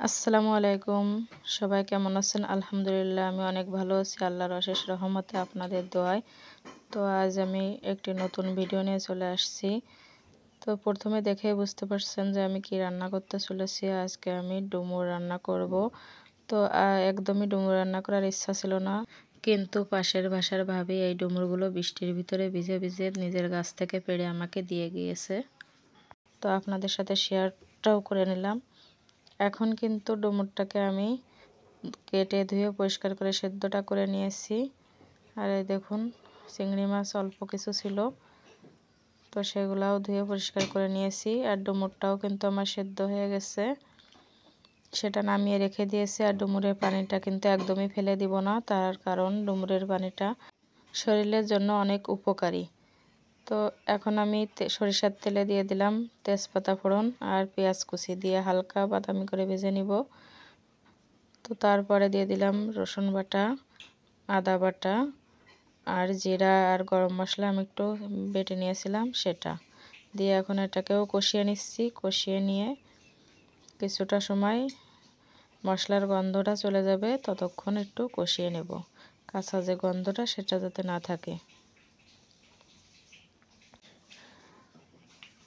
আসসালামু আলাইকুম। সবাই কেমন আছেন? আলহামদুলিল্লাহ আমি অনেক ভালো আছি আল্লাহর অশেষ রহমতে আপনাদের দোয়ায়। তো আজ আমি একটি নতুন ভিডিও নিয়ে চলে আসছি। তো প্রথমে দেখেই বুঝতে পারছেন যে আমি কি রান্না করতে চলেছি। আজকে আমি ডুমুর রান্না করব। তো একদমই ডুমুর রান্না করার ইচ্ছা ছিল না, কিন্তু পাশের বাসার ভাবি এই ডুমুরগুলো বৃষ্টির ভিতরে ভিজে ভিজে নিজের গাছ থেকে পেড়ে আমাকে দিয়ে গিয়েছে। তো আপনাদের সাথে শেয়ারটাও করে নিলাম। এখন কিন্তু ডুমুরটাকে আমি কেটে ধুয়ে পরিষ্কার করে সেদ্ধটা করে নিয়েছি। আর এই দেখুন চিংড়ি মাছ অল্প কিছু ছিল, তো সেগুলাও ধুয়ে পরিষ্কার করে নিয়েছি। আর ডুমুরটাও কিন্তু আমার সেদ্ধ হয়ে গেছে, সেটা নামিয়ে রেখে দিয়েছি। আর ডুমুরের পানিটা কিন্তু একদমই ফেলে দিব না, তার কারণ ডুমুরের পানিটা শরীরের জন্য অনেক উপকারী। তো এখন আমি সরিষার তেলে দিয়ে দিলাম তেজপাতা ফোড়ন আর পেঁয়াজ কুচি দিয়ে হালকা বাদামি করে ভেজে নিব। তো তারপরে দিয়ে দিলাম রসুন বাটা, আদা বাটা আর জিরা আর গরম মশলা আমি একটু বেটে নিয়েছিলাম, সেটা দিয়ে এখন এটাকেও কষিয়ে নিচ্ছি। কষিয়ে নিয়ে কিছুটা সময় মশলার গন্ধটা চলে যাবে ততক্ষণ একটু কষিয়ে নেব, কাঁচা যে গন্ধটা সেটা যাতে না থাকে।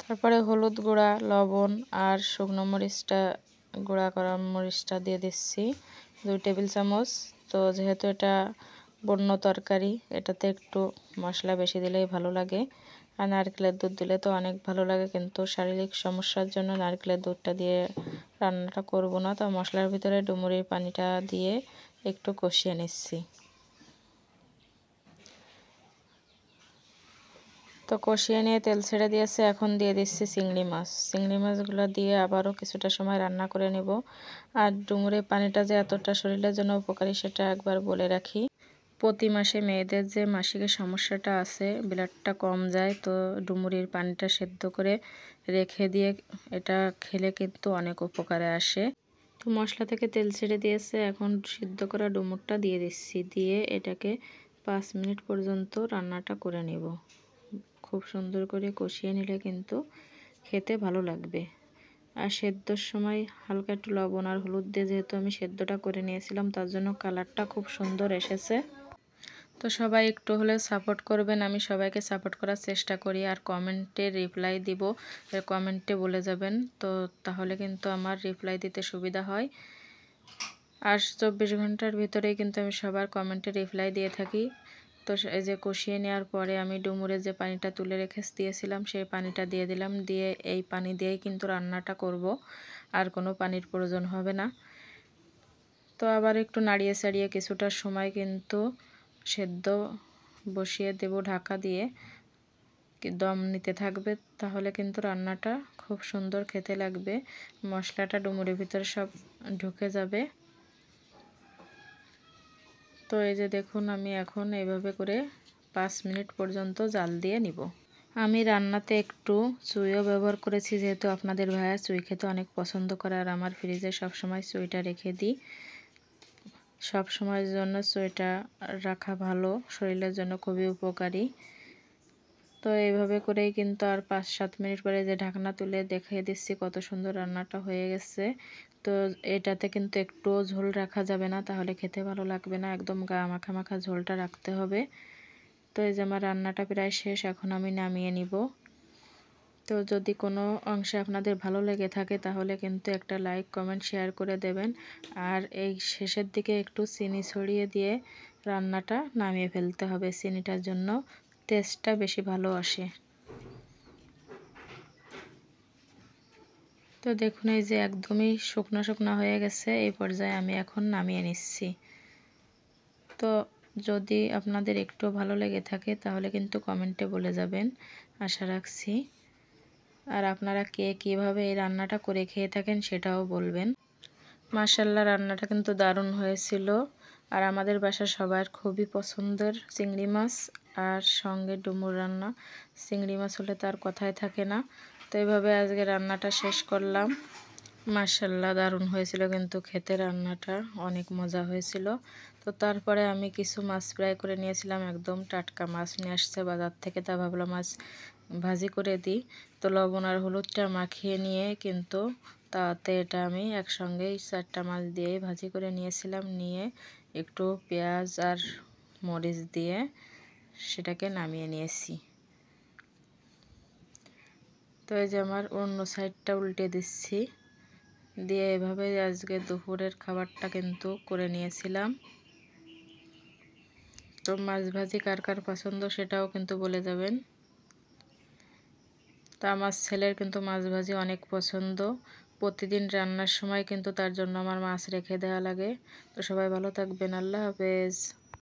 তারপরে হলুদ গুঁড়া, লবণ আর শুকনো মরিচটা গুঁড়া করা মরিচটা দিয়ে দিচ্ছি 2 টেবিল চামচ। তো যেহেতু এটা বন্য তরকারি, এটাতে একটু মশলা বেশি দিলেই ভালো লাগে। আর নারকেলের দুধ দিলে তো অনেক ভালো লাগে, কিন্তু শারীরিক সমস্যার জন্য নারকেলের দুধটা দিয়ে রান্নাটা করব না। তো মশলার ভিতরে ডুমুরের পানিটা দিয়ে একটু কষিয়ে নিচ্ছি। তো কষিয়ে নিয়ে তেল ছেড়ে দিয়েছে, এখন দিয়ে দিচ্ছি চিংড়ি মাছ। চিংড়ি মাছগুলো দিয়ে আবারও কিছুটা সময় রান্না করে নেব। আর ডুমুরের পানিটা যে এতটা শরীরের জন্য উপকারী সেটা একবার বলে রাখি। প্রতি মাসে মেয়েদের যে মাসিকের সমস্যাটা আছে, ব্লাডটা কম যায়, তো ডুমুরের পানিটা সেদ্ধ করে রেখে দিয়ে এটা খেলে কিন্তু অনেক উপকারে আসে। তো মশলা থেকে তেল ছেড়ে দিয়েছে, এখন সিদ্ধ করা ডুমুরটা দিয়ে দিচ্ছি। দিয়ে এটাকে 5 মিনিট পর্যন্ত রান্নাটা করে নেব। খুব সুন্দর করে কষিয়ে নিলে কিন্তু খেতে ভালো লাগবে। আর সেদ্ধর সময় হালকা একটু লবণ আর হলুদ দিয়ে যেহেতু আমি সেদ্ধটা করে নিয়েছিলাম, তার জন্য কালারটা খুব সুন্দর এসেছে। তো সবাই একটু হলে সাপোর্ট করবেন, আমি সবাইকে সাপোর্ট করার চেষ্টা করি। আর কমেন্টে রিপ্লাই দিব, কমেন্টে বলে যাবেন, তো তাহলে কিন্তু আমার রিপ্লাই দিতে সুবিধা হয়। আর 24 ঘন্টার ভিতরেই কিন্তু আমি সবার কমেন্টে রিপ্লাই দিয়ে থাকি। তো এই যে কষিয়ে নেওয়ার পরে আমি ডুমুরে যে পানিটা তুলে রেখে দিয়েছিলাম সেই পানিটা দিয়ে দিলাম। দিয়ে এই পানি দিয়েই কিন্তু রান্নাটা করব, আর কোনো পানির প্রয়োজন হবে না। তো আবার একটু নাড়িয়ে চাড়িয়ে কিছুটা সময় কিন্তু সেদ্ধ বসিয়ে দেব ঢাকা দিয়ে, দম নিতে থাকবে, তাহলে কিন্তু রান্নাটা খুব সুন্দর খেতে লাগবে। মশলাটা ডুমুরের ভিতরে সব ঢুকে যাবে। তো এই যে দেখুন আমি এখন এইভাবে করে 5 মিনিট পর্যন্ত জাল দিয়ে নিব। আমি রান্নাতে একটু চুইও ব্যবহার করেছি, যেহেতু আপনাদের ভাইয়া চুই খেতে অনেক পছন্দ করে। আর আমার ফ্রিজে সবসময় চুইটা রেখে দিই, সব সময়ের জন্য চুইটা রাখা ভালো, শরীরের জন্য খুবই উপকারী। তো এইভাবে করেই কিন্তু আর 5-7 মিনিট পরে যে ঢাকনা তুলে দেখিয়ে দিচ্ছি কত সুন্দর রান্নাটা হয়ে গেছে। তো এটাতে কিন্তু একটুও ঝোল রাখা যাবে না, তাহলে খেতে ভালো লাগবে না, একদম গা মাখা মাখা ঝোলটা রাখতে হবে। তো এই যে আমার রান্নাটা প্রায় শেষ, এখন আমি নামিয়ে নিব। তো যদি কোনো অংশে আপনাদের ভালো লেগে থাকে তাহলে কিন্তু একটা লাইক, কমেন্ট, শেয়ার করে দেবেন। আর এই শেষের দিকে একটু চিনি ছড়িয়ে দিয়ে রান্নাটা নামিয়ে ফেলতে হবে, চিনিটার জন্য টেস্টটা বেশি ভালো আসে। তো দেখুন এই যে একদমই শুকনো শুকনো হয়ে গেছে, এই পর্যায়ে আমি এখন নামিয়ে নিচ্ছি। তো যদি আপনাদের একটু ভালো লেগে থাকে তাহলে কিন্তু কমেন্টে বলে যাবেন, আশা রাখছি। আর আপনারা কে কীভাবে এই রান্নাটা করে খেয়ে থাকেন সেটাও বলবেন। মাশাআল্লাহ রান্নাটা কিন্তু দারুণ হয়েছিল। আর আমাদের বাসার সবার খুবই পছন্দের চিংড়ি মাছ, আর সঙ্গে ডুমুর রান্না। চিংড়ি মাছ হলে তার কথাই থাকে না। তো এইভাবে আজকে রান্নাটা শেষ করলাম। মাশাআল্লাহ দারুণ হয়েছিল কিন্তু খেতে, রান্নাটা অনেক মজা হয়েছিল। তো তারপরে আমি কিছু মাছ ফ্রাই করে নিয়েছিলাম, একদম টাটকা মাছ নিয়ে আসছে বাজার থেকে, তা ভাবলাম মাছ ভাজি করে দিই। তো লবণ আর হলুদটা মাখিয়ে নিয়ে কিন্তু তাতে এটা আমি একসঙ্গেই 4টা মাছ দিয়েই ভাজি করে নিয়েছিলাম, নিয়ে একটু পেঁয়াজ আর মরিচ দিয়ে সেটাকে নামিয়ে নিয়েছি। তো এই যে আমার অন্য সাইডটা উল্টে দিচ্ছি, দিয়ে এভাবে আজকে দুপুরের খাবারটা কিন্তু করে নিয়েছিলাম। তো মাছ ভাজি কার কার পছন্দ সেটাও কিন্তু বলে যাবেন। তা আমার ছেলের কিন্তু মাছ ভাজি অনেক পছন্দ, প্রতিদিন রান্নার সময় কিন্তু তার জন্য আমার মাছ রেখে দেওয়া লাগে। তো সবাই ভালো থাকবেন, আল্লাহ হাফেজ।